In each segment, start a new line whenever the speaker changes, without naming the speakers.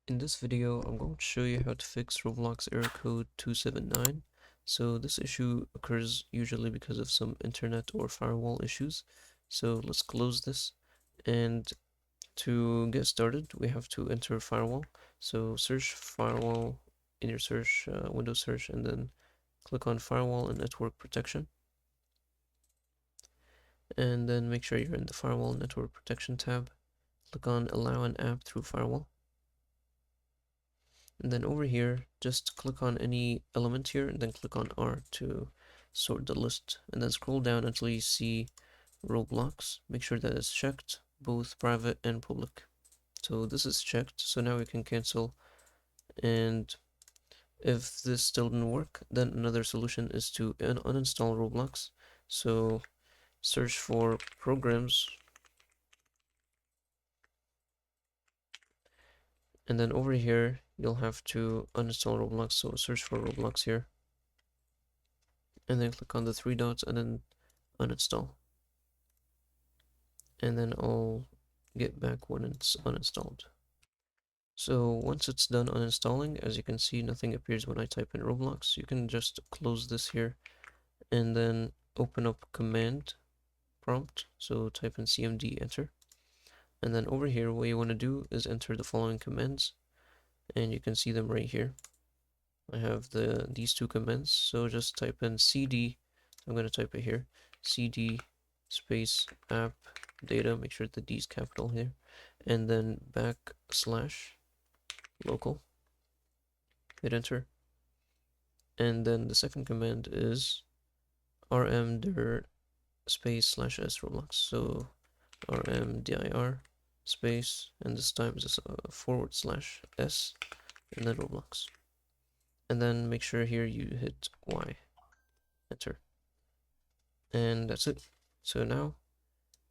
In this video, I'm going to show you how to fix Roblox Error Code 279. So this issue occurs usually because of some internet or firewall issues. So let's close this. And to get started, we have to enter firewall. So search firewall in your search window search, and then click on firewall and network protection. And then make sure you're in the firewall network protection tab. Click on allow an app through firewall. And then over here, just click on any element here and then click on R to sort the list. And then scroll down until you see Roblox. Make sure that it's checked, both private and public. So this is checked, so now we can cancel. And if this still didn't work, then another solution is to uninstall Roblox. So search for programs, and then over here you'll have to uninstall Roblox. So search for Roblox here, and then click on the three dots and then uninstall. And then I'll get back when it's uninstalled. So once it's done uninstalling, as you can see, nothing appears when I type in Roblox. You can just close this here and then open up command prompt. So type in cmd, enter. And then over here, what you want to do is enter the following commands, and you can see them right here. I have these two commands, so just type in cd. I'm going to type it here, cd space app data, make sure the D is capital here, and then backslash local, hit enter. And then the second command is rmdir space /s Roblox, so rmdir space, and this time is /s, and then Roblox. And then make sure here you hit Y, enter. And that's it. So now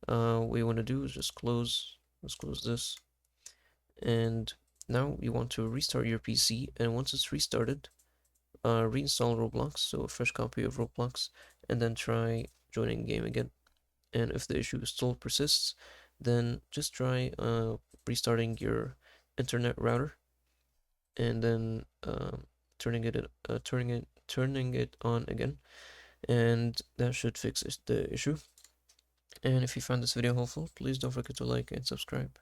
what you want to do is just let's close this. And now you want to restart your PC, and once it's restarted, reinstall Roblox, so a fresh copy of Roblox, and then try joining the game again. And if the issue still persists, then just try restarting your internet router, and then turning it on again, and that should fix the issue. And if you found this video helpful, please don't forget to like and subscribe.